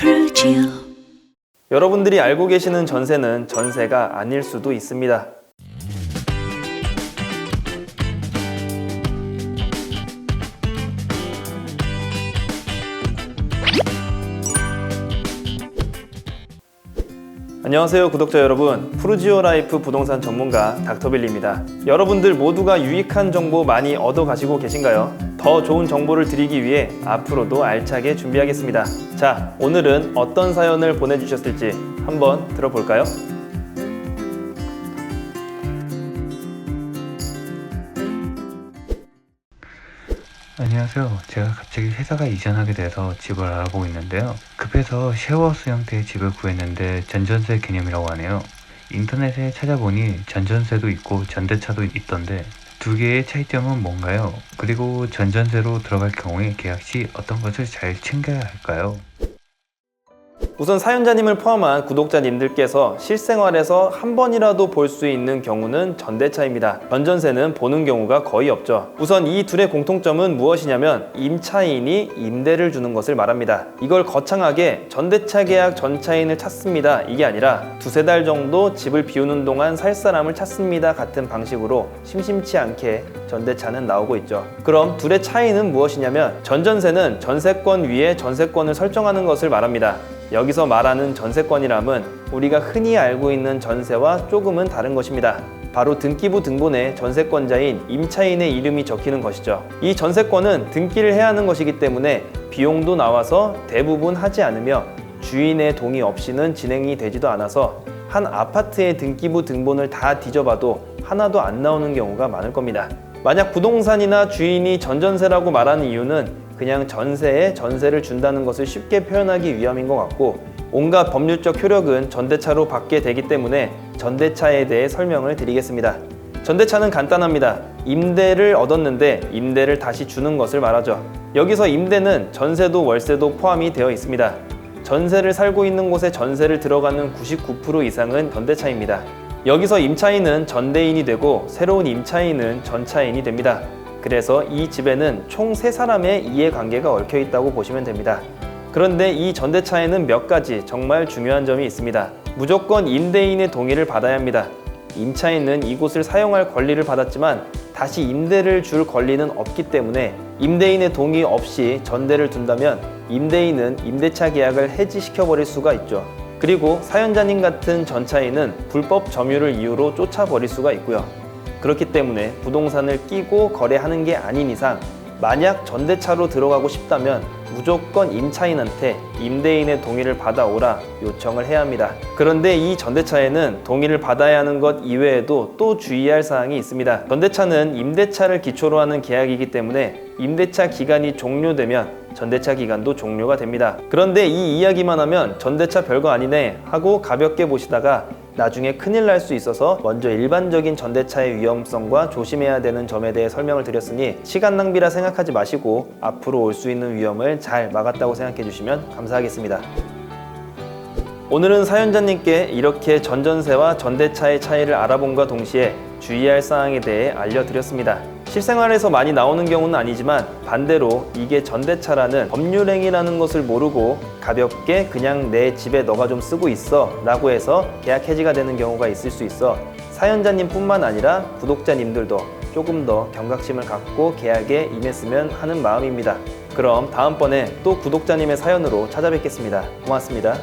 프루지오. 여러분들이 알고 계시는 전세는 전세가 아닐 수도 있습니다. 안녕하세요 구독자 여러분, 프루지오 라이프 부동산 전문가 닥터빌리입니다. 여러분들 모두가 유익한 정보 많이 얻어 가시고 계신가요? 더 좋은 정보를 드리기 위해 앞으로도 알차게 준비하겠습니다. 자, 오늘은 어떤 사연을 보내주셨을지 한번 들어볼까요? 안녕하세요. 제가 갑자기 회사가 이전하게 돼서 집을 알아보고 있는데요. 급해서 쉐어하우스 형태의 집을 구했는데 전전세 개념이라고 하네요. 인터넷에 찾아보니 전전세도 있고 전대차도 있던데 두 개의 차이점은 뭔가요? 그리고 전전세로 들어갈 경우에 계약 시 어떤 것을 잘 챙겨야 할까요? 우선 사연자님을 포함한 구독자님들께서 실생활에서 한 번이라도 볼 수 있는 경우는 전대차입니다. 전전세는 보는 경우가 거의 없죠. 우선 이 둘의 공통점은 무엇이냐면 임차인이 임대를 주는 것을 말합니다. 이걸 거창하게 전대차 계약 전차인을 찾습니다 이게 아니라 두세 달 정도 집을 비우는 동안 살 사람을 찾습니다 같은 방식으로 심심치 않게 전대차는 나오고 있죠. 그럼 둘의 차이는 무엇이냐면 전전세는 전세권 위에 전세권을 설정하는 것을 말합니다. 여기서 말하는 전세권이람은 우리가 흔히 알고 있는 전세와 조금은 다른 것입니다. 바로 등기부 등본에 전세권자인 임차인의 이름이 적히는 것이죠. 이 전세권은 등기를 해야 하는 것이기 때문에 비용도 나와서 대부분 하지 않으며 주인의 동의 없이는 진행이 되지도 않아서 한 아파트의 등기부 등본을 다 뒤져봐도 하나도 안 나오는 경우가 많을 겁니다. 만약 부동산이나 주인이 전전세라고 말하는 이유는 그냥 전세에 전세를 준다는 것을 쉽게 표현하기 위함인 것 같고, 온갖 법률적 효력은 전대차로 받게 되기 때문에 전대차에 대해 설명을 드리겠습니다. 전대차는 간단합니다. 임대를 얻었는데 임대를 다시 주는 것을 말하죠. 여기서 임대는 전세도 월세도 포함이 되어 있습니다. 전세를 살고 있는 곳에 전세를 들어가는 99% 이상은 전대차입니다. 여기서 임차인은 전대인이 되고 새로운 임차인은 전차인이 됩니다. 그래서 이 집에는 총 3사람의 이해관계가 얽혀 있다고 보시면 됩니다. 그런데 이 전대차에는 몇 가지 정말 중요한 점이 있습니다. 무조건 임대인의 동의를 받아야 합니다. 임차인은 이곳을 사용할 권리를 받았지만 다시 임대를 줄 권리는 없기 때문에 임대인의 동의 없이 전대를 둔다면 임대인은 임대차 계약을 해지시켜버릴 수가 있죠. 그리고 사연자님 같은 전차인은 불법 점유를 이유로 쫓아버릴 수가 있고요. 그렇기 때문에 부동산을 끼고 거래하는 게 아닌 이상 만약 전대차로 들어가고 싶다면 무조건 임차인한테 임대인의 동의를 받아오라 요청을 해야 합니다. 그런데 이 전대차에는 동의를 받아야 하는 것 이외에도 또 주의할 사항이 있습니다. 전대차는 임대차를 기초로 하는 계약이기 때문에 임대차 기간이 종료되면 전대차 기간도 종료가 됩니다. 그런데 이 이야기만 하면 전대차 별거 아니네 하고 가볍게 보시다가 나중에 큰일 날 수 있어서 먼저 일반적인 전대차의 위험성과 조심해야 되는 점에 대해 설명을 드렸으니 시간 낭비라 생각하지 마시고 앞으로 올 수 있는 위험을 잘 막았다고 생각해 주시면 감사하겠습니다. 오늘은 사연자님께 이렇게 전전세와 전대차의 차이를 알아본과 동시에 주의할 사항에 대해 알려드렸습니다. 실생활에서 많이 나오는 경우는 아니지만 반대로 이게 전대차라는 법률행위라는 것을 모르고 가볍게 그냥 내 집에 너가 좀 쓰고 있어 라고 해서 계약 해지가 되는 경우가 있을 수 있어 사연자님 뿐만 아니라 구독자님들도 조금 더 경각심을 갖고 계약에 임했으면 하는 마음입니다. 그럼 다음번에 또 구독자님의 사연으로 찾아뵙겠습니다. 고맙습니다.